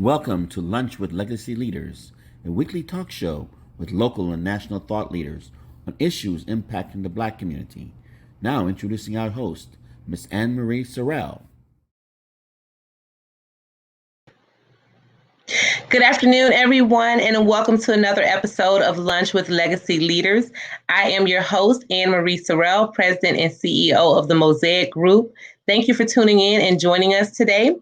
Welcome to Lunch with Legacy Leaders, a weekly talk show with local and national thought leaders on issues impacting the Black community. Now introducing our host, Miss Ann Marie Sorrell. Good afternoon, everyone, and welcome to another episode of Lunch with Legacy Leaders. I am your host, Ann Marie Sorrell, President and CEO of the Mosaic Group. Thank you for tuning in and joining us today.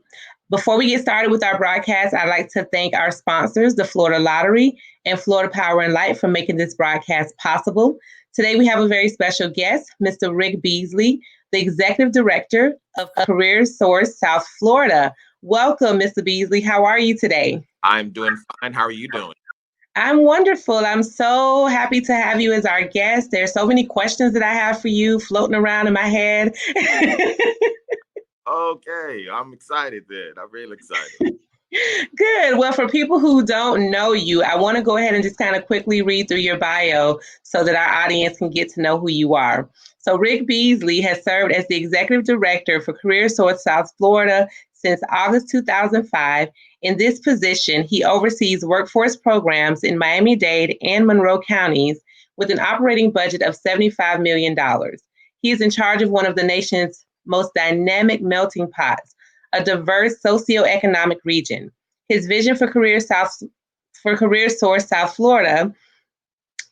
Before we get started with our broadcast, I'd like to thank our sponsors, the Florida Lottery and Florida Power and Light, for making this broadcast possible. Today, we have a very special guest, Mr. Rick Beasley, the Executive Director of CareerSource South Florida. Welcome, Mr. Beasley. How are you today? I'm doing fine. How are you doing? I'm wonderful. I'm so happy to have you as our guest. There's so many questions that I have for you floating around in my head. Okay, I'm excited then. I'm really excited. Good. Well, for people who don't know you, I want to go ahead and just kind of quickly read through your bio so that our audience can get to know who you are. So Rick Beasley has served as the Executive Director for CareerSource South Florida since August 2005. In this position, he oversees workforce programs in Miami-Dade and Monroe counties with an operating budget of $75 million. He is in charge of one of the nation's most dynamic melting pots, a diverse socioeconomic region. His vision for CareerSource South Florida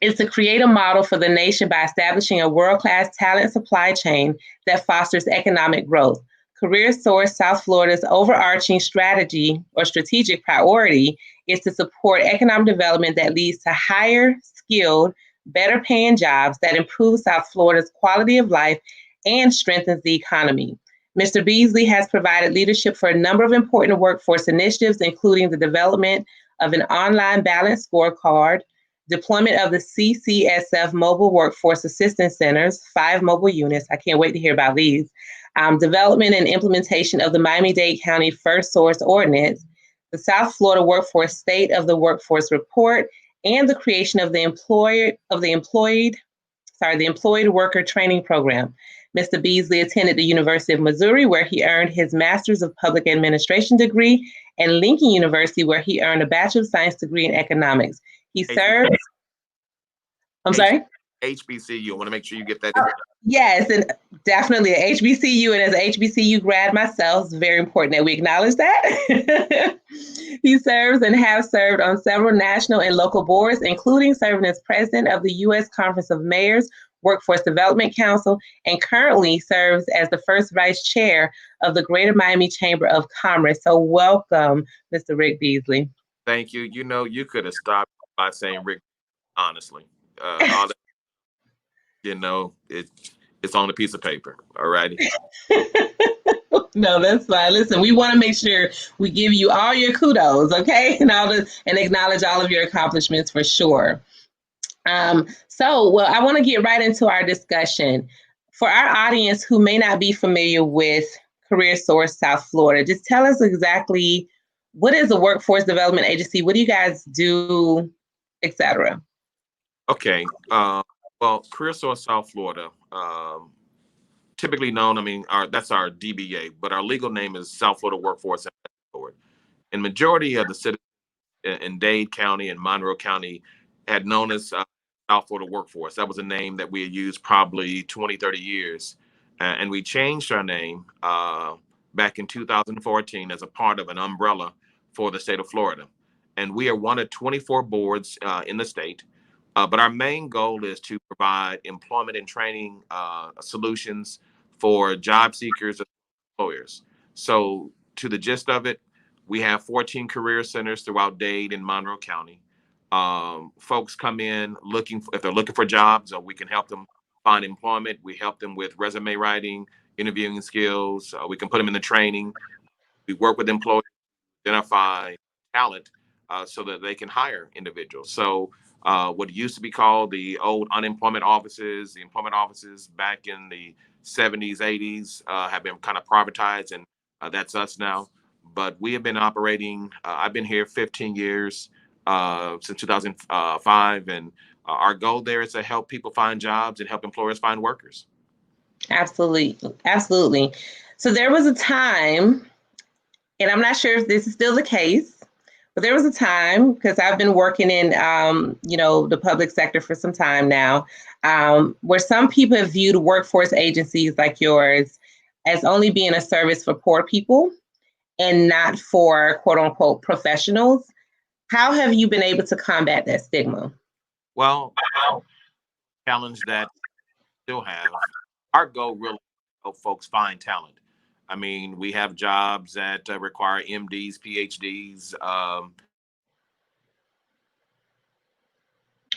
is to create a model for the nation by establishing a world-class talent supply chain that fosters economic growth. CareerSource South Florida's overarching strategy or strategic priority is to support economic development that leads to higher skilled, better paying jobs that improve South Florida's quality of life and strengthens the economy. Mr. Beasley has provided leadership for a number of important workforce initiatives, including the development of an online balance scorecard, deployment of the CCSF Mobile Workforce Assistance Centers, 5 mobile units. I can't wait to hear about these. Development and implementation of the Miami-Dade County First Source Ordinance, the South Florida Workforce State of the Workforce Report, and the creation of the Employed Worker Training Program. Mr. Beasley attended the University of Missouri, where he earned his Master's of Public Administration degree, and Lincoln University, where he earned a Bachelor of Science degree in Economics. He served, I'm sorry? HBCU. I want to make sure you get that in. Yes, and definitely a HBCU, and as an HBCU grad myself, it's very important that we acknowledge that. He serves and has served on several national and local boards, including serving as president of the U.S. Conference of Mayors Workforce Development Council, and currently serves as the first vice chair of the Greater Miami Chamber of Commerce. So welcome, Mr. Rick Beasley. Thank you. You know, you could have stopped by saying Rick, honestly. All that, it's on a piece of paper. All righty. No, that's fine. Listen, we want to make sure we give you all your kudos, okay? And acknowledge all of your accomplishments for sure. I want to get right into our discussion. For our audience who may not be familiar with CareerSource South Florida, just tell us exactly what is a workforce development agency? What do you guys do, et cetera? Okay. Well, CareerSource South Florida, typically known, that's our DBA, but our legal name is South Florida Workforce Board. And majority of the citizens in Dade County and Monroe County had known as South Florida Workforce. That was a name that we had used probably 20, 30 years. And we changed our name back in 2014 as a part of an umbrella for the state of Florida. And we are one of 24 boards in the state. But our main goal is to provide employment and training solutions for job seekers and employers. So to the gist of it, we have 14 career centers throughout Dade and Monroe County. Folks come in if they're looking for jobs, or we can help them find employment. We help them with resume writing, interviewing skills. We can put them in the training. We work with employers to identify talent so that they can hire individuals. So what used to be called the old unemployment offices, the employment offices back in the 70s, 80s have been kind of privatized, and that's us now. But we have been operating, I've been here 15 years since 2005, and our goal there is to help people find jobs and help employers find workers. Absolutely. Absolutely. So there was a time, and I'm not sure if this is still the case, But there was a time, because I've been working in, the public sector for some time now, where some people have viewed workforce agencies like yours as only being a service for poor people and not for quote unquote professionals. How have you been able to combat that stigma? Well, challenge that we still have. Our goal really is to help folks find talent. I mean, we have jobs that require MDs, PhDs.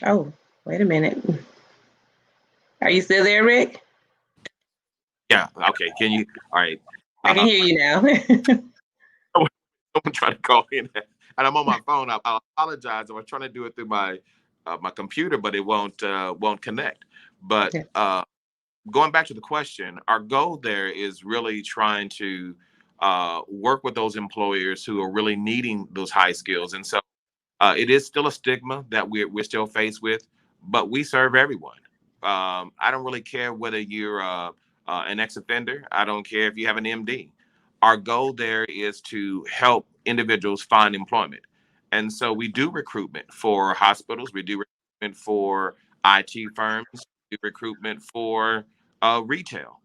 Oh, wait a minute. Are you still there, Rick? Yeah. Okay. Can you? All right. I can hear you now. Someone trying to call in, and I'm on my phone. I apologize. I was trying to do it through my computer, but it won't connect. But going back to the question, our goal there is really trying to work with those employers who are really needing those high skills. And so it is still a stigma that we're still faced with, but we serve everyone. I don't really care whether you're an ex-offender. I don't care if you have an MD. Our goal there is to help individuals find employment. And so we do recruitment for hospitals. We do recruitment for IT firms. We do recruitment for retail.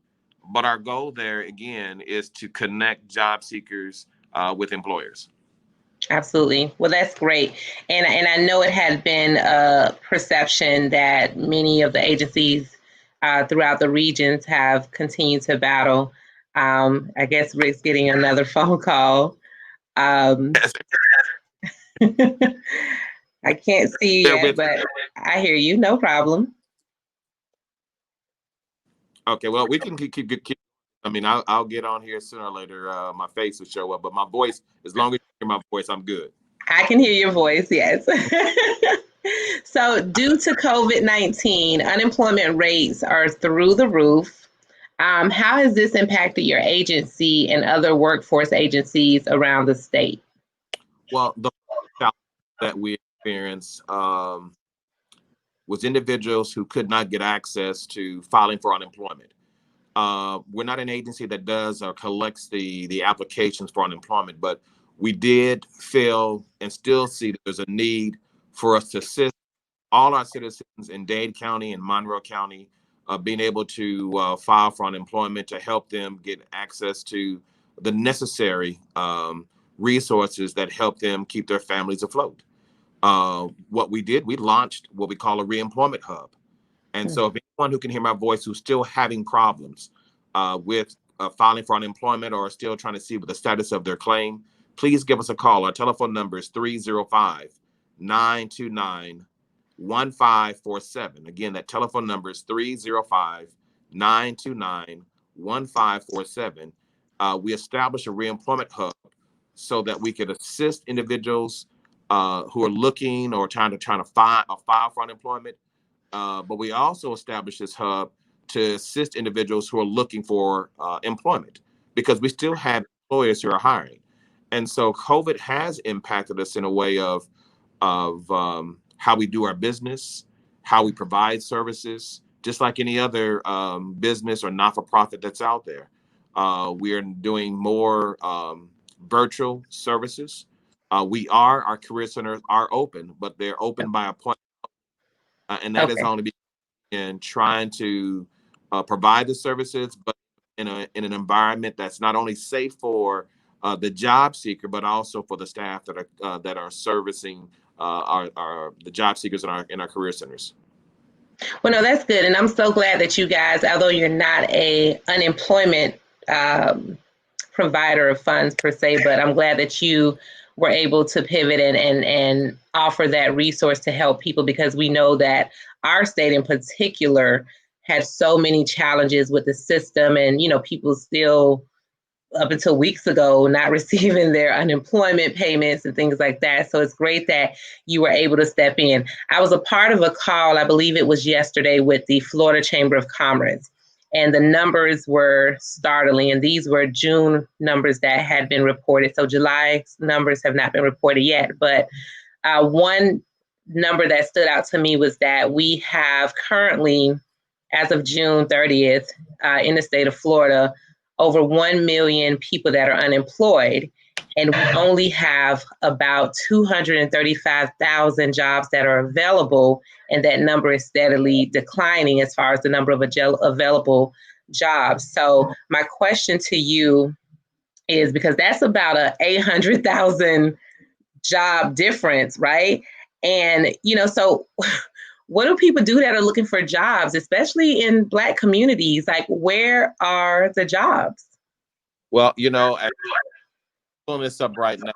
But our goal there, again, is to connect job seekers with employers. Absolutely. Well, that's great. And I know it had been a perception that many of the agencies throughout the regions have continued to battle. I guess Rick's getting another phone call. I can't see you yet, but I hear you. No problem. Okay, well, we can keep. I mean, I'll get on here sooner or later. My face will show up, but my voice, as long as you hear my voice, I'm good. I can hear your voice, yes. So due to COVID-19, unemployment rates are through the roof. How has this impacted your agency and other workforce agencies around the state? Well, the challenge that we experienced was individuals who could not get access to filing for unemployment. We're not an agency that does or collects the applications for unemployment, but we did feel and still see that there's a need for us to assist all our citizens in Dade County and Monroe County being able to file for unemployment, to help them get access to the necessary resources that help them keep their families afloat. What we did, we launched what we call a reemployment hub. And so if anyone who can hear my voice who's still having problems with filing for unemployment or still trying to see what the status of their claim, please give us a call. Our telephone number is 305-929-1547. Again, that telephone number is 305-929-1547. We established a reemployment hub so that we could assist individuals who are looking or trying to file for unemployment. But we also established this hub to assist individuals who are looking for employment, because we still have employers who are hiring. And so COVID has impacted us in a way of how we do our business, how we provide services, just like any other business or not-for-profit that's out there. We are doing more virtual services. Our career centers are open, but they're open by appointment. And that is only in trying to provide the services, but in an environment that's not only safe for the job seeker, but also for the staff that are servicing the job seekers in our career centers. Well, no, that's good, and I'm so glad that you guys, although you're not a unemployment provider of funds per se, but I'm glad that you were able to pivot and offer that resource to help people, because we know that our state in particular had so many challenges with the system, and people still up until weeks ago not receiving their unemployment payments and things like that. So it's great that you were able to step in. I was a part of a call, I believe it was yesterday, with the Florida Chamber of Commerce, and the numbers were startling. And these were June numbers that had been reported. So July numbers have not been reported yet. But one number that stood out to me was that we have currently, as of June 30th, in the state of Florida, over 1 million people that are unemployed. and we only have about 235,000 jobs that are available, and that number is steadily declining as far as the number of available jobs. So my question to you is, because that's about a 800,000 job difference, right? And, so what do people do that are looking for jobs, especially in Black communities? Like, where are the jobs? Well, I'm pulling this up right now.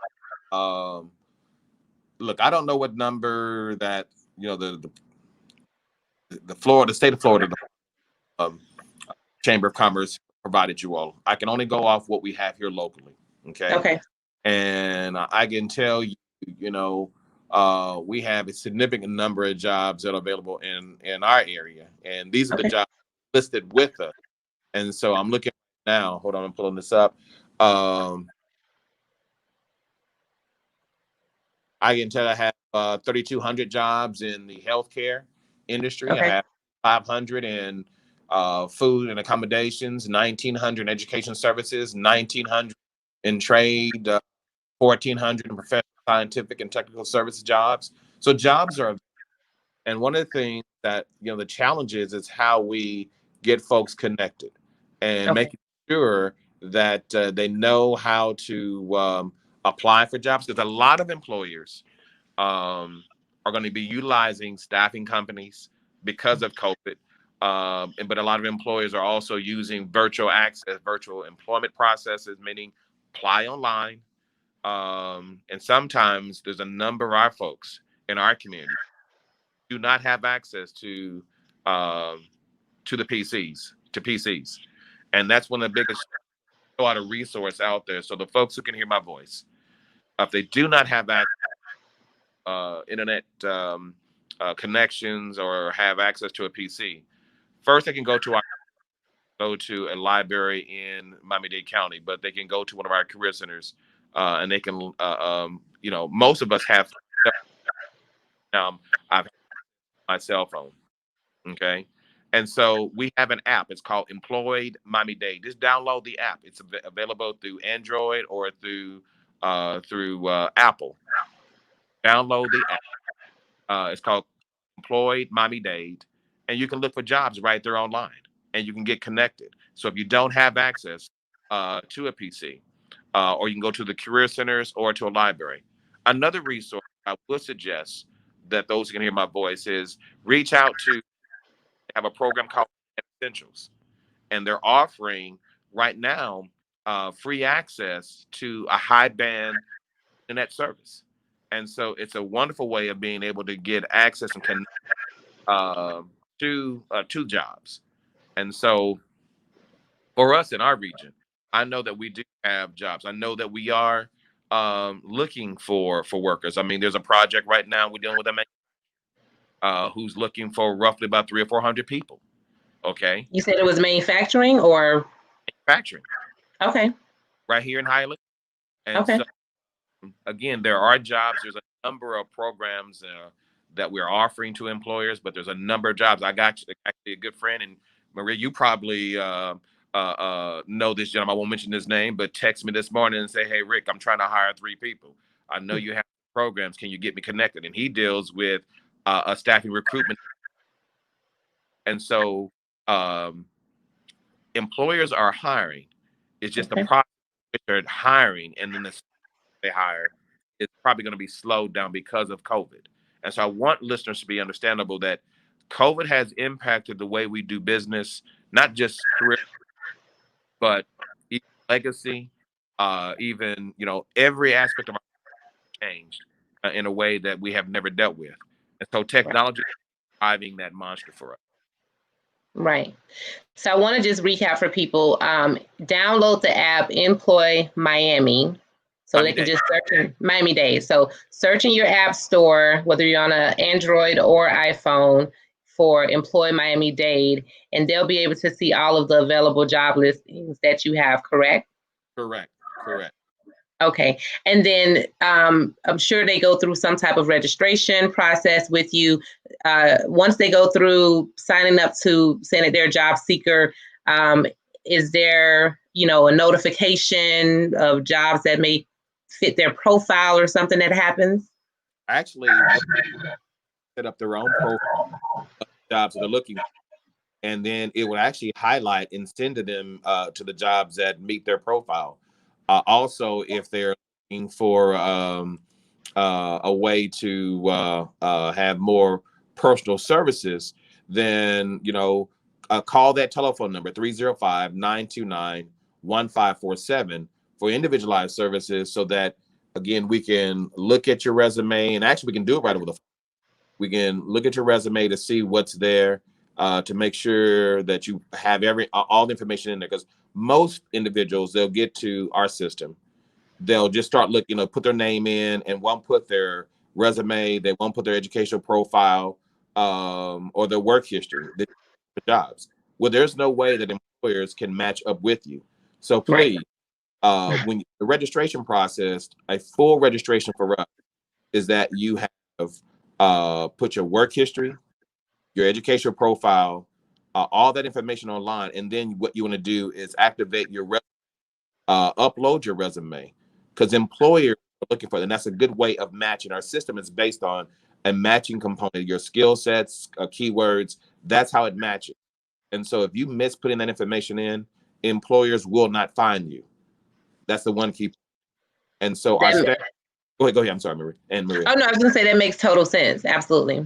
Look, I don't know what number that, the state of Florida, Chamber of Commerce provided you all. I can only go off what we have here locally. Okay. And I can tell you, we have a significant number of jobs that are available in our area. And these are the jobs listed with us. And so I'm looking now. Hold on, I'm pulling this up. I can tell I have 3,200 jobs in the healthcare industry. I have 500 in food and accommodations, 1,900 in education services, 1,900 in trade, 1,400 in professional, scientific, and technical service jobs. So jobs are, and one of the things that, the challenge is how we get folks connected and making sure that they know how to apply for jobs, because a lot of employers are going to be utilizing staffing companies because of COVID. But a lot of employers are also using virtual access, virtual employment processes, meaning apply online. And sometimes there's a number of our folks in our community who do not have access to the PCs. And that's one of the biggest, a lot of resource out there. So the folks who can hear my voice, if they do not have access, internet connections or have access to a PC, first they can go to a library in Miami-Dade County, but they can go to one of our career centers, and they can, most of us have. I've my cell phone, okay, and so we have an app. It's called Employed MiamiDade. Just download the app. It's available through Android or through Apple. Download the app. It's called Employed MiamiDade, and you can look for jobs right there online, and you can get connected. So if you don't have access to a PC, or you can go to the career centers or to a library. Another resource I would suggest that those who can hear my voice is reach out to have a program called Essentials, and they're offering right now free access to a high band internet service. And so it's a wonderful way of being able to get access and connect to jobs. And so for us in our region, I know that we do have jobs. I know that we are looking for workers. I mean, there's a project right now we're dealing with them, who's looking for roughly about 300 or 400 people. Okay. You said it was manufacturing or? Manufacturing. Okay. Right here in Highland. And so, again, there are jobs. There's a number of programs that we're offering to employers, but there's a number of jobs. I got actually a good friend, and Maria, you probably know this gentleman. I won't mention his name, but text me this morning and say, "Hey, Rick, I'm trying to hire 3 people. I know you have programs. Can you get me connected?" And he deals with a staffing recruitment. And so employers are hiring. It's just the process they're hiring, and then they hire is probably going to be slowed down because of COVID. And so I want listeners to be understandable that COVID has impacted the way we do business, not just career, but even legacy, even, every aspect of our life changed in a way that we have never dealt with. And so technology is driving that monster for us. Right. So I want to just recap for people. Download the app Employ Miami. So they can just search in MiamiDade. So search in your app store, whether you're on an Android or iPhone, for Employ MiamiDade, and they'll be able to see all of the available job listings that you have, correct? Correct. Okay. And then I'm sure they go through some type of registration process with you. Once they go through signing up to saying that they're a job seeker, is there, a notification of jobs that may fit their profile or something that happens? Actually, set up their own profile of jobs that they're looking for, and then it would actually highlight and send to them to the jobs that meet their profile. Also, if they're looking for a way to have more personal services, then call that telephone number 305-929-1547 for individualized services, so that again we can look at your resume, and actually we can do it right over the phone. We can look at your resume to see what's there, to make sure that you have all the information in there, because most individuals, they'll get to our system, they'll just start looking, put their name in, and won't put their resume, they won't put their educational profile, or their work history, the jobs. Well, there's no way that employers can match up with you. So please, when the registration process, a full registration for us is that you have put your work history, your educational profile, all that information online, and then what you want to do is activate your upload your resume, because employers are looking for it, and that's a good way of matching. Our system is based on a matching component, your skill sets, keywords. That's how it matches. And so if you miss putting that information in, employers will not find you. That's the one key. And so our staff, go ahead. I'm sorry, Marie. And Maria. Oh no, I was gonna say that makes total sense. Absolutely.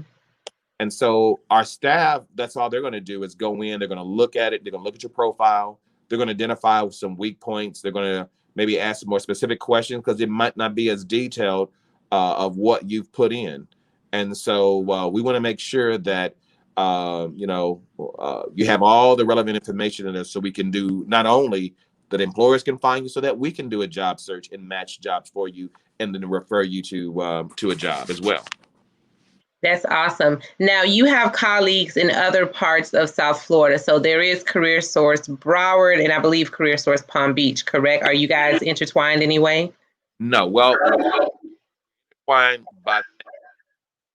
And so our staff, that's all they're going to do is go in, they're going to look at it, they're going to look at your profile, they're going to identify some weak points, they're going to maybe ask some more specific questions, because it might not be as detailed of what you've put in. And so we want to make sure that you have all the relevant information in there, so we can do, not only that employers can find you, so that we can do a job search and match jobs for you, and then refer you to a job as well. That's awesome. Now you have colleagues in other parts of South Florida. So there is CareerSource Broward, and I believe CareerSource Palm Beach, correct? Are you guys intertwined anyway? No, well, intertwined by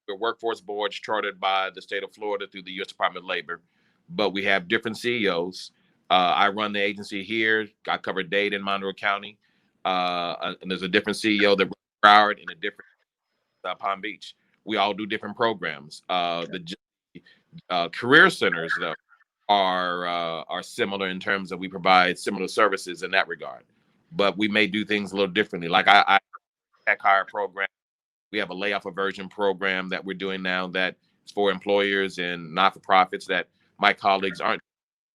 the workforce boards chartered by the state of Florida through the U.S. Department of Labor, but we have different CEOs. I run the agency here. I cover Dade and Monroe County, and there's a different CEO that runs Broward and a different Palm Beach. We all do different programs. The career centers, though, are similar in terms of we provide similar services in that regard, but we may do things a little differently. Like I tech hire program, we have a layoff aversion program that we're doing now that is for employers and not-for-profits that my colleagues aren't.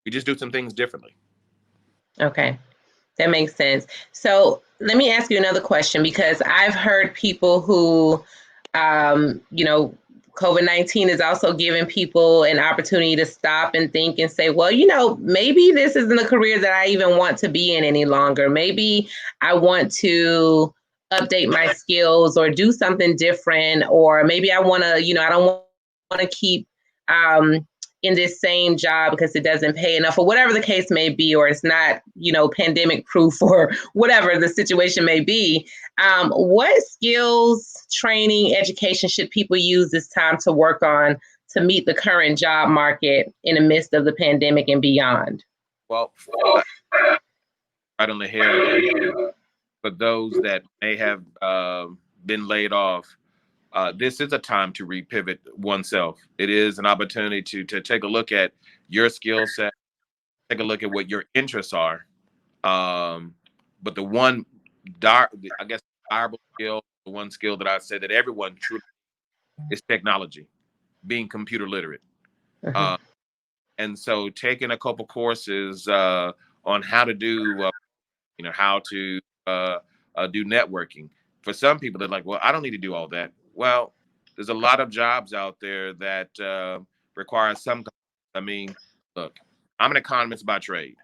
We just do some things differently. Okay, that makes sense. So let me ask you another question, because I've heard people who COVID-19 is also giving people an opportunity to stop and think and say, well, maybe this isn't a career that I even want to be in any longer. Maybe I want to update my skills or do something different, or maybe I want to, I don't want to keep in this same job because it doesn't pay enough, or whatever the case may be, or it's not, pandemic proof, or whatever the situation may be. What skills, training, education should people use this time to work on to meet the current job market in the midst of the pandemic and beyond? Well, right on the head. For those that may have been laid off, this is a time to repivot oneself. It is an opportunity to take a look at your skill set, take a look at what your interests are. But the one, desirable skill, the one skill that I say that everyone truly is technology, being computer literate. Uh-huh. And so taking a couple courses on how to do, how to do networking. For some people, they're like, well, I don't need to do all that. Well, there's a lot of jobs out there that require some. I mean, look, I'm an economist by trade,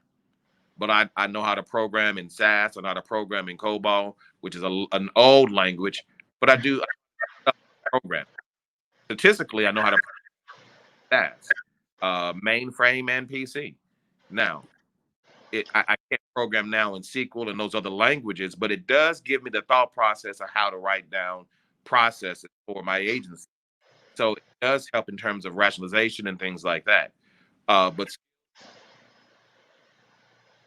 but I know how to program in SAS. I know how to program in COBOL, which is an old language, but I do program. Statistically, I know how to program SAS, mainframe and PC. Now, I can't program now in SQL and those other languages, but it does give me the thought process of how to write down processes for my agency. So it does help in terms of rationalization and things like that. But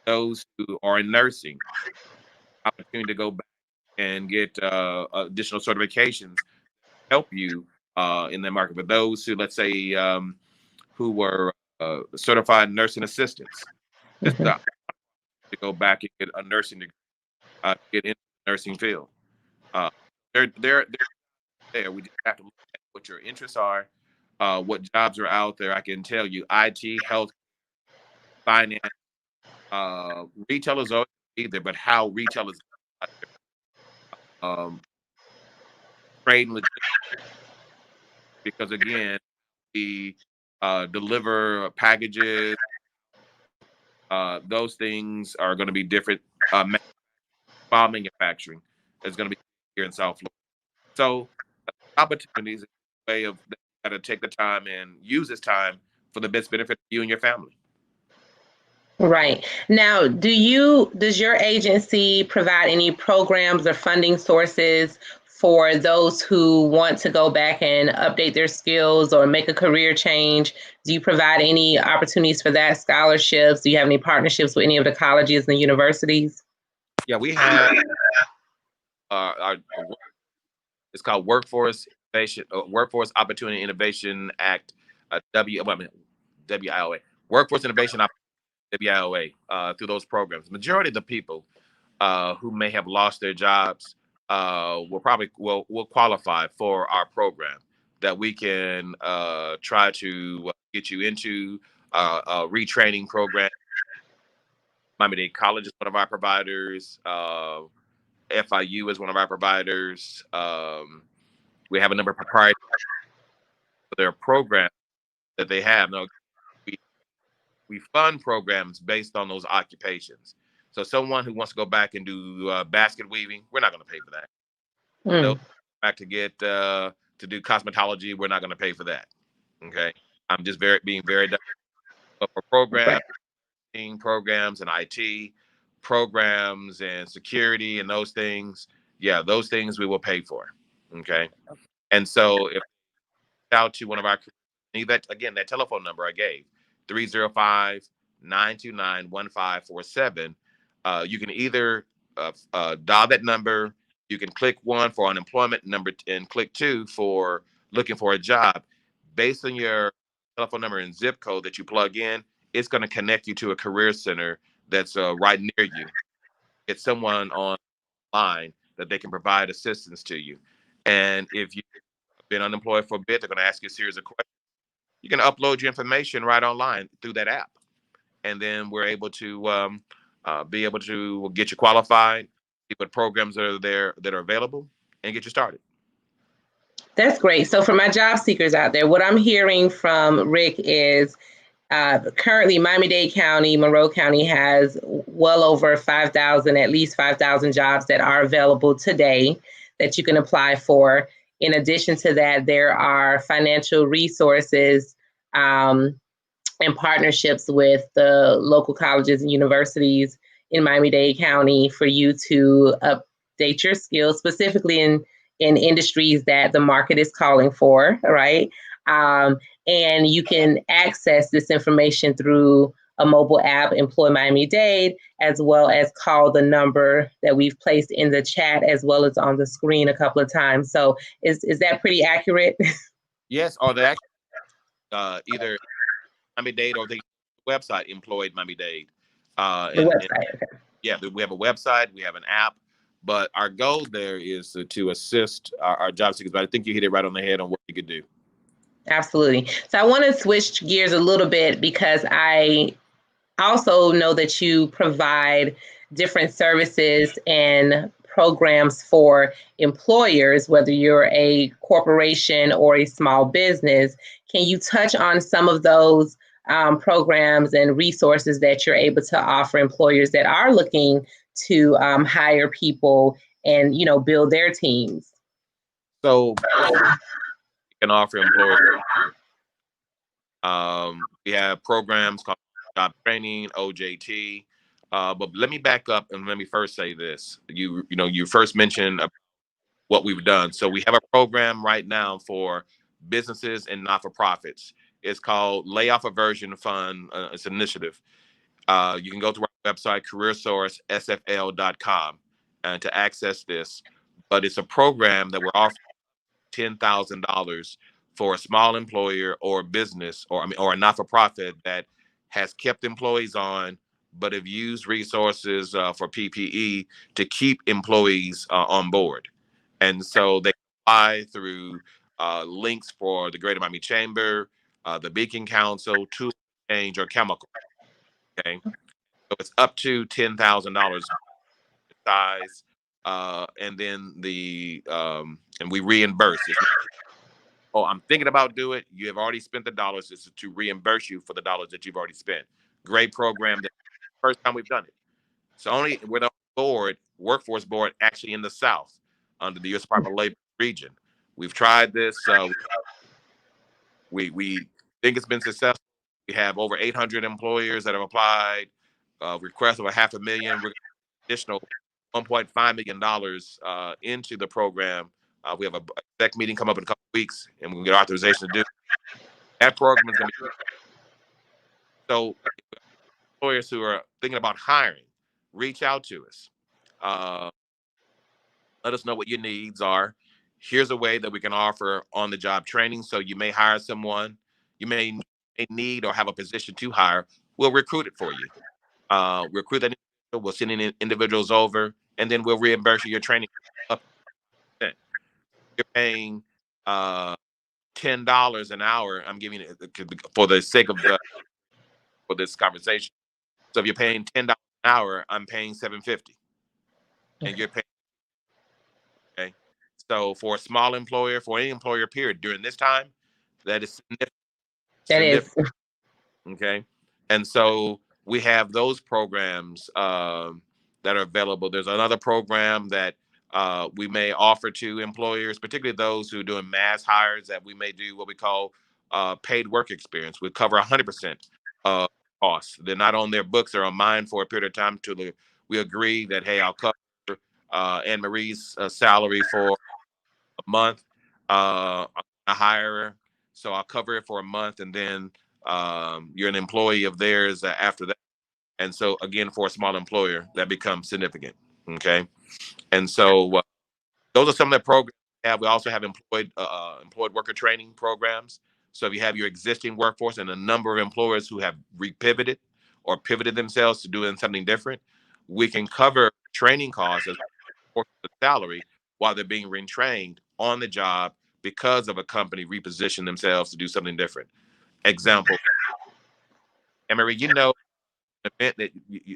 those who are in nursing, opportunity to go back and get additional certifications to help you in that market. But those who, let's say, who were certified nursing assistants, it's Mhm. to go back and get a nursing degree, get into the nursing field. Uh, they're there. We just have to look at what your interests are, what jobs are out there. I can tell you, IT, health, finance, retailers are either, but how retailers um, trade and logistics, because again, we deliver packages. Those things are going to be different. Small manufacturing is going to be here in South Florida. So opportunities is a way of got to take the time and use this time for the best benefit of you and your family. Right. Now, does your agency provide any programs or funding sources for those who want to go back and update their skills or make a career change? Do you provide any opportunities for that, scholarships? Do you have any partnerships with any of the colleges and universities? Yeah, we have our it's called Workforce Opportunity Innovation Act, WIOA, Workforce Innovation WIOA, through those programs. Majority of the people who may have lost their jobs will qualify for our program that we can try to get you into a retraining program. Miami-Dade College is one of our providers. FIU is one of our providers. We have a number of proprietary for their programs that they have. Now, we, we fund programs based on those occupations. So someone who wants to go back and do basket weaving, we're not going to pay for that. Those Mm. back to get to do cosmetology, we're not going to pay for that. Okay, I'm just being very. But for Right. programs and IT programs and security and those things, yeah, those things we will pay for. Okay, and so if out to one of our that again that telephone number I gave 305-929-1547, you can either dial that number, you can click one for unemployment number and click two for looking for a job. Based on your telephone number and zip code that you plug in, it's going to connect you to a career center that's right near you. It's someone online that they can provide assistance to you. And if you've been unemployed for a bit, they're going to ask you a series of questions. You can upload your information right online through that app, and then we're able to be able to get you qualified, see what programs are there that are available, and get you started. That's great. So for my job seekers out there, what I'm hearing from Rick is currently Miami-Dade County, Monroe County has well over 5,000, at least 5,000 jobs that are available today that you can apply for. In addition to that, there are financial resources and partnerships with the local colleges and universities in Miami-Dade County for you to update your skills, specifically in industries that the market is calling for, right? And you can access this information through a mobile app, Employ Miami-Dade, as well as call the number that we've placed in the chat as well as on the screen a couple of times. So is that pretty accurate? Yes, or they actually either Miami-Dade or the website Employed Miami-Dade. The And website. Okay. yeah, we have a website, we have an app, but our goal there is to assist our job seekers. But I think you hit it right on the head on what you could do. Absolutely. So I want to switch gears a little bit because I also know that you provide different services and programs for employers, whether you're a corporation or a small business. Can you touch on some of those programs and resources that you're able to offer employers that are looking to hire people and build their teams? So you can offer employers. We have programs called job training, OJT. But let me back up and let me first say this. You first mentioned what we've done. So we have a program right now for businesses and not-for-profits. It's called Layoff Aversion Fund. It's an initiative. You can go to our website, CareerSource, SFL.com, to access this, but it's a program that we're offering $10,000 for a small employer or business, or I mean, or a not-for-profit that has kept employees on, but have used resources for PPE to keep employees on board. And so they apply through links for the Greater Miami Chamber, the Beacon Council, Tool Exchange, or Chemical. Okay, so it's up to $10,000 size, and then and we reimburse. It's not, oh, I'm thinking about doing it. You have already spent the dollars. This is to reimburse you for the dollars that you've already spent. Great program. That first time we've done it. So we're the workforce board actually in the South under the U.S. Department of Labor region. We've tried this. We think it's been successful. We have over 800 employers that have applied. Requests over $500,000. We're additional $1.5 million into the program. We have a exec meeting come up in a couple of weeks, and we can get authorization to do that. Program is going to be so employers who are thinking about hiring, reach out to us. Let us know what your needs are. Here's a way that we can offer on-the-job training. So you may hire someone, you may need or have a position to hire. We'll recruit it for you. Recruit that individual. We'll send in individuals over, and then we'll reimburse you your training up to 10%. You're paying $10 an hour. I'm giving it for the sake of for this conversation. So if you're paying $10 an hour, I'm paying $7.50, and you're paying. Okay, so for a small employer, for any employer period during this time, that is significant. That is. Okay, and so we have those programs that are available. There's another program that we may offer to employers, particularly those who are doing mass hires, that we may do what we call paid work experience. We cover 100% of costs. They're not on their books; they're on mine for a period of time till we agree that, hey, I'll cover Ann Marie's salary for a month. I'm a hirer, so I'll cover it for a month, and then you're an employee of theirs after that. And so again, for a small employer, that becomes significant. Okay, and so those are some of the programs we have. We also have employed worker training programs. So if you have your existing workforce and a number of employers who have repivoted or pivoted themselves to doing something different, we can cover training costs as portion of the salary while they're being retrained on the job because of a company reposition themselves to do something different. Example, Emery, an event that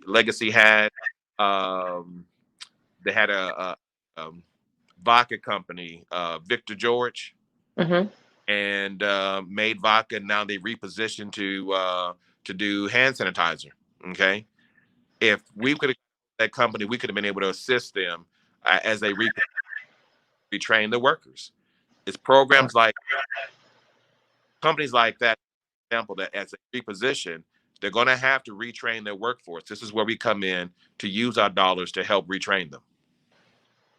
Legacy had. They had a vodka company, Victor George, Mm-hmm. and made vodka. Now they repositioned to do hand sanitizer. Okay, if we could have that company, we could have been able to assist them as they retrain the workers. It's programs like companies like that, example, that as a reposition, they're going to have to retrain their workforce. This is where we come in to use our dollars to help retrain them.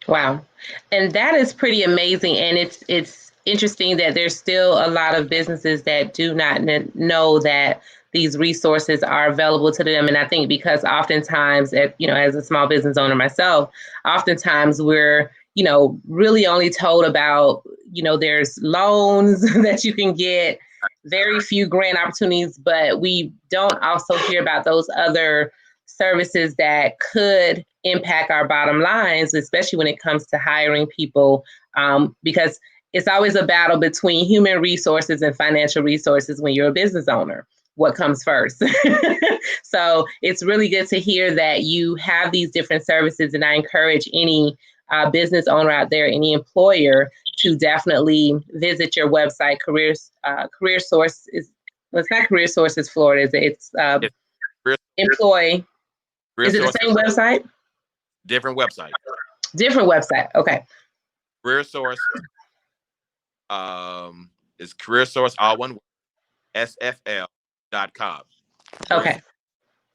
Wow. And that is pretty amazing. And it's interesting that there's still a lot of businesses that do not know that these resources are available to them. And I think because oftentimes, as a small business owner myself, oftentimes we're, really only told about, there's loans that you can get, very few grant opportunities, but we don't also hear about those other services that could impact our bottom lines, especially when it comes to hiring people, because it's always a battle between human resources and financial resources when you're a business owner. What comes first? So it's really good to hear that you have these different services, and I encourage any business owner out there, any employer, to definitely visit your website. CareerSource is, well, it's not CareerSources Florida, it's Employ. Is it the same website? Different website. Different website. Okay. CareerSource is CareerSource, all one word, SFL.com. Okay.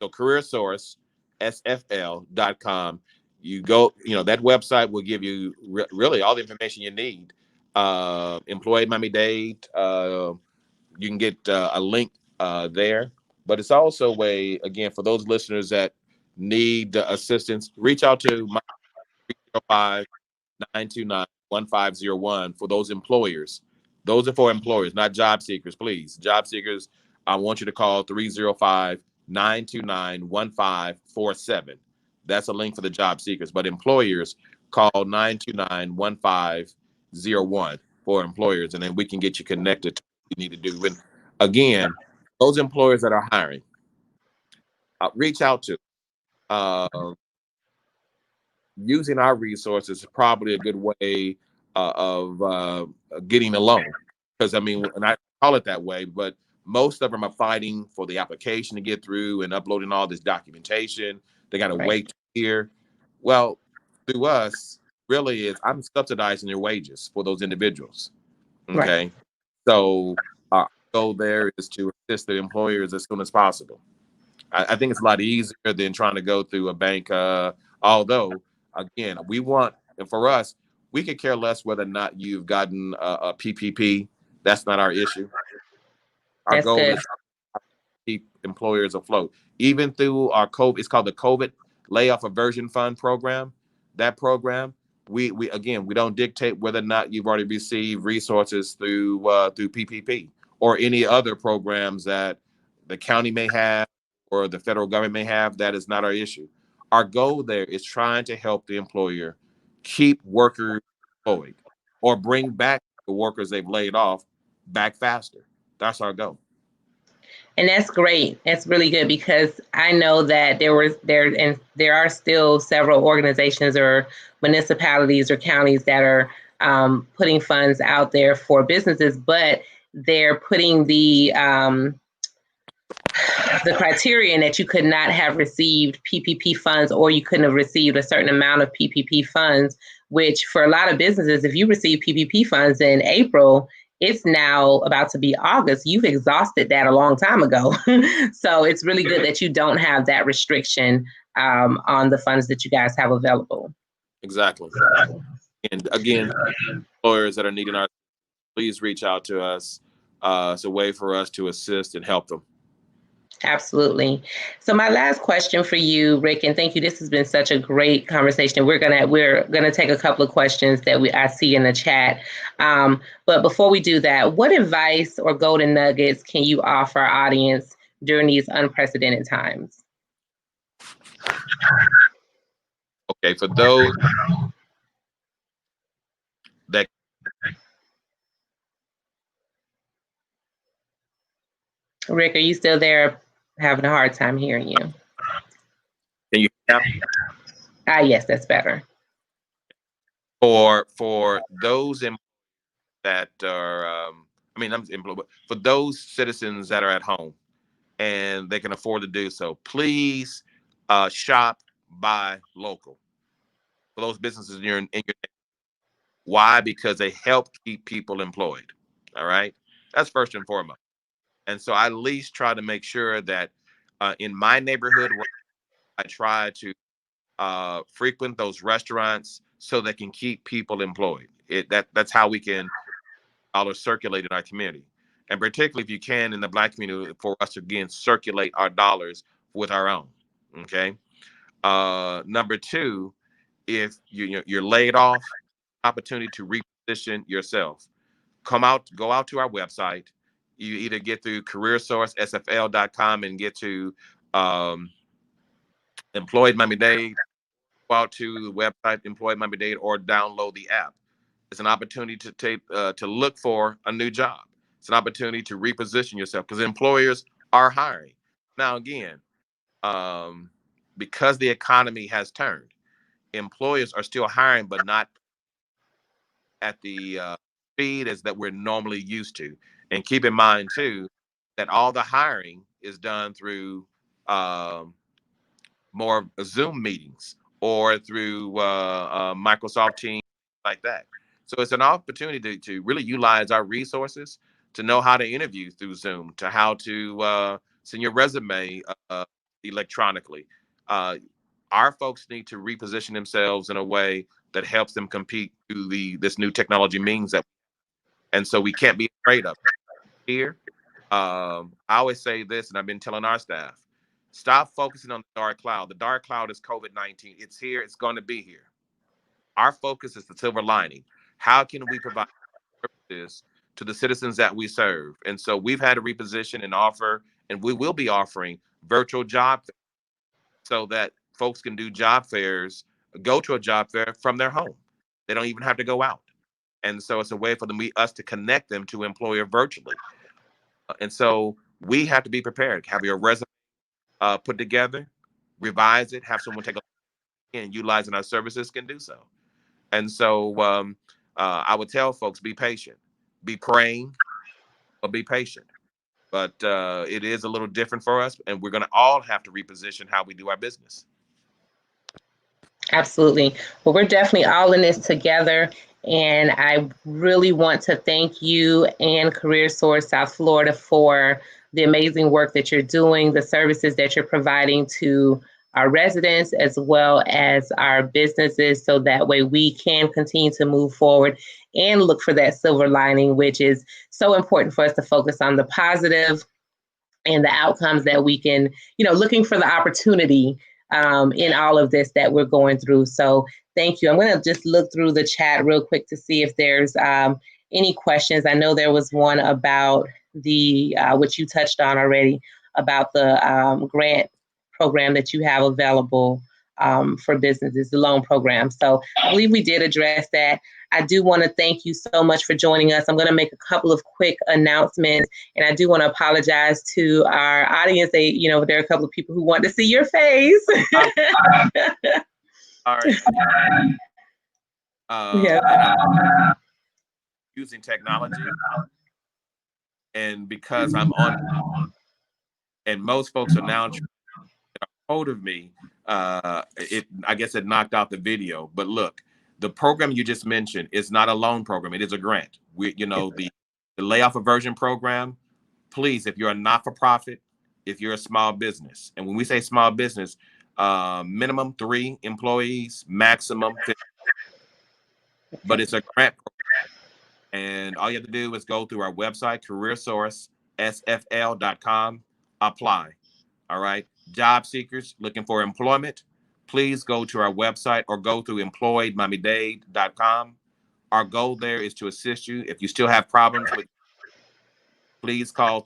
So CareerSource, SFL.com. You go, that website will give you really all the information you need. Employee MiamiDade, you can get a link there. But it's also a way, again, for those listeners that need assistance, reach out to 305-929-1501 for those employers. Those are for employers, not job seekers, please. Job seekers, I want you to call 305-929-1547. That's a link for the job seekers. But employers, call 929-1501 for employers, and then we can get you connected to what you need to do. And again, those employers that are hiring, reach out to. Uh, Using our resources is probably a good way of getting a loan. Because I mean, and I call it that way, but most of them are fighting for the application to get through and uploading all this documentation. They got to wait here. Well, through us, really is I'm subsidizing their wages for those individuals. Okay, so our goal there is to assist the employers as soon as possible. I think it's a lot easier than trying to go through a bank. Although, again, we want, and for us, we could care less whether or not you've gotten a PPP. That's not our issue. Our That's goal good. is to keep employers afloat. Even through our COVID, it's called the COVID Layoff Aversion Fund program. That program, we again, we don't dictate whether or not you've already received resources through PPP or any other programs that the county may have or the federal government may have. That is not our issue. Our goal there is trying to help the employer keep workers employed or bring back the workers they've laid off back faster. That's our goal. And that's great. That's really good because I know that there are still several organizations or municipalities or counties that are putting funds out there for businesses, but they're putting the criterion that you could not have received PPP funds or you couldn't have received a certain amount of PPP funds, which for a lot of businesses, if you receive PPP funds in April, it's now about to be August. You've exhausted that a long time ago. So it's really good that you don't have that restriction on the funds that you guys have available. Exactly. And again, employers that are needing our, please reach out to us. It's a way for us to assist and help them. Absolutely. So my last question for you, Rick, and thank you. This has been such a great conversation. We're gonna take a couple of questions that I see in the chat. But before we do that, what advice or golden nuggets can you offer our audience during these unprecedented times? Okay, for those that Rick, are you still there? Having a hard time hearing you. can you now? Yes, that's better. For those that are, for those citizens that are at home and they can afford to do so, please shop, buy local. For those businesses in your why? Because they help keep people employed. All right, that's first and foremost. And so I at least try to make sure that in my neighborhood, I try to frequent those restaurants so they can keep people employed. That's how we can dollars circulate in our community, and particularly if you can in the Black community, for us to again circulate our dollars with our own. Okay. Number two, if you're laid off, opportunity to reposition yourself. Go out to our website. You either get through CareerSourceSFL.com and get to Employed MiamiDade, go out to the website Employed MiamiDade, or download the app. It's an opportunity to look for a new job. It's an opportunity to reposition yourself because employers are hiring. Now, again, because the economy has turned, employers are still hiring, but not at the speed as that we're normally used to. And keep in mind too that all the hiring is done through more Zoom meetings or through Microsoft Teams, like that. So it's an opportunity to really utilize our resources, to know how to interview through Zoom, to how to send your resume electronically. Our folks need to reposition themselves in a way that helps them compete through this new technology means that, and so we can't be afraid of it. Here. I always say this, and I've been telling our staff, stop focusing on the dark cloud. The dark cloud is COVID-19. It's here. It's going to be here. Our focus is the silver lining. How can we provide services to the citizens that we serve? And so we've had to reposition and offer, and we will be offering virtual job fairs so that folks can do job fairs, go to a job fair from their home. They don't even have to go out. And so it's a way for us to connect them to employer virtually. And so we have to be prepared, have your resume put together, revise it, have someone take a look and utilizing our services can do so. And so I would tell folks, be patient, be praying, but be patient. But it is a little different for us, and we're going to all have to reposition how we do our business. Absolutely. Well, we're definitely all in this together. And I really want to thank you and CareerSource South Florida for the amazing work that you're doing, the services that you're providing to our residents as well as our businesses, so that way we can continue to move forward and look for that silver lining, which is so important for us to focus on the positive and the outcomes that we can, looking for the opportunity in all of this that we're going through. So thank you. I'm going to just look through the chat real quick to see if there's any questions. I know there was one about the, which you touched on already, about the grant program that you have available for businesses, the loan program. So I believe we did address that. I do want to thank you so much for joining us. I'm going to make a couple of quick announcements, and I do want to apologize to our audience. There are a couple of people who want to see your face. All right. Using technology, and because I'm on, and most folks are now hold of me, I guess it knocked out the video. But look, the program you just mentioned is not a loan program; it is a grant. The layoff aversion program. Please, if you're a not-for-profit, if you're a small business, and when we say small business, minimum 3 employees, maximum 50. But it's a grant program, and all you have to do is go through our website, CareerSourceSFL.com, apply. All right. Job seekers looking for employment, please go to our website or go through employed.MiamiDade.com. Our goal there is to assist you. If you still have problems with, please call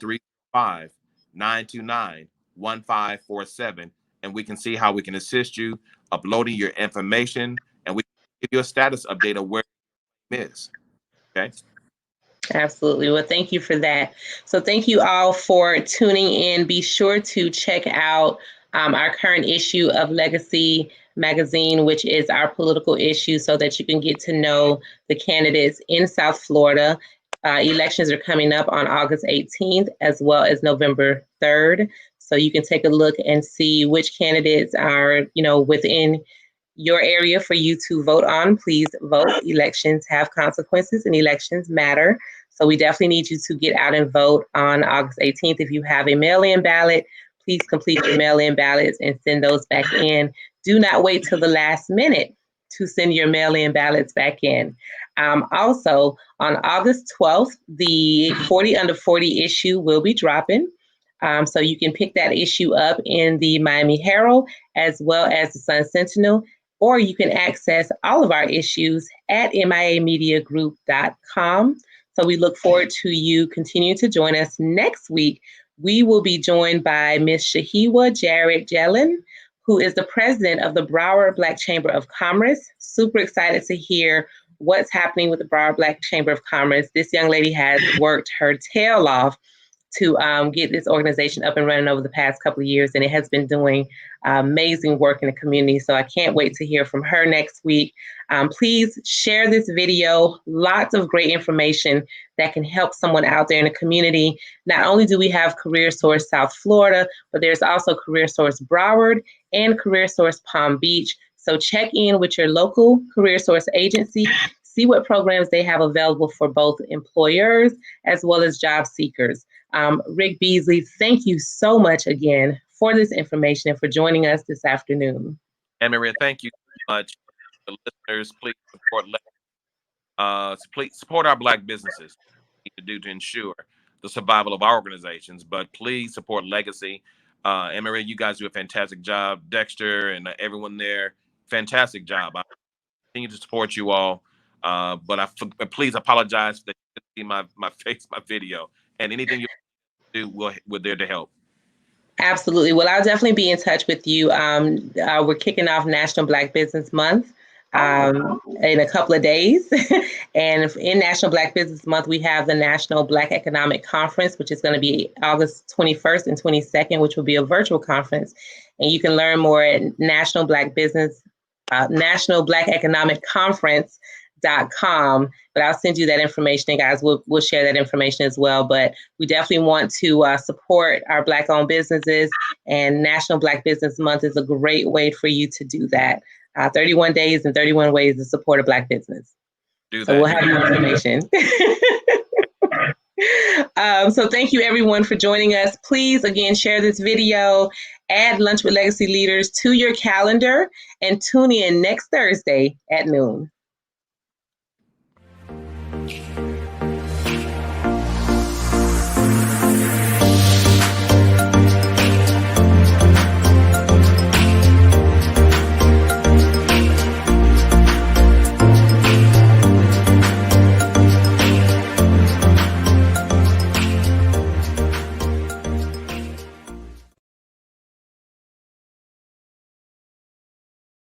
305-929-1547, and we can see how we can assist you uploading your information, and we can give you a status update of where it is. Okay. Absolutely. Well, thank you for that. So thank you all for tuning in. Be sure to check out our current issue of Legacy Magazine, which is our political issue, so that you can get to know the candidates in South Florida. Elections are coming up on August 18th as well as November 3rd. So you can take a look and see which candidates are, within your area for you to vote on. Please vote. Elections have consequences and elections matter. So we definitely need you to get out and vote on August 18th. If you have a mail-in ballot, please complete your mail-in ballots and send those back in. Do not wait till the last minute to send your mail-in ballots back in. Also, on August 12th, the 40 under 40 issue will be dropping. So you can pick that issue up in the Miami Herald as well as the Sun Sentinel, or you can access all of our issues at miamediagroup.com. So we look forward to you continuing to join us. Next week, we will be joined by Ms. Shahiwa Jarrett Jellin, who is the president of the Broward Black Chamber of Commerce. Super excited to hear what's happening with the Broward Black Chamber of Commerce. This young lady has worked her tail off to get this organization up and running over the past couple of years, and it has been doing amazing work in the community. So I can't wait to hear from her next week. Please share this video. Lots of great information that can help someone out there in the community. Not only do we have CareerSource South Florida, but there's also CareerSource Broward and CareerSource Palm Beach. So check in with your local CareerSource agency, see what programs they have available for both employers as well as job seekers. Rick Beasley, thank you so much again for this information and for joining us this afternoon. And Maria, thank you so much. The listeners, please support our Black businesses. We need to do to ensure the survival of our organizations, but please support Legacy. And Maria, you guys do a fantastic job. Dexter and everyone there, fantastic job. continue to support you all. But please apologize that you didn't see my face, my video, and anything you do, we're there to help. Absolutely. Well, I'll definitely be in touch with you. We're kicking off National Black Business Month in a couple of days. And in National Black Business Month, we have the National Black Economic Conference, which is going to be August 21st and 22nd, which will be a virtual conference. And you can learn more at National Black Economic Conference.com. But I'll send you that information, and guys, we'll share that information as well. But we definitely want to support our Black-owned businesses, and National Black Business Month is a great way for you to do that. 31 days and 31 ways to support a Black business. So we'll have more information. So thank you, everyone, for joining us. Please, again, share this video, add Lunch with Legacy Leaders to your calendar, and tune in next Thursday at noon.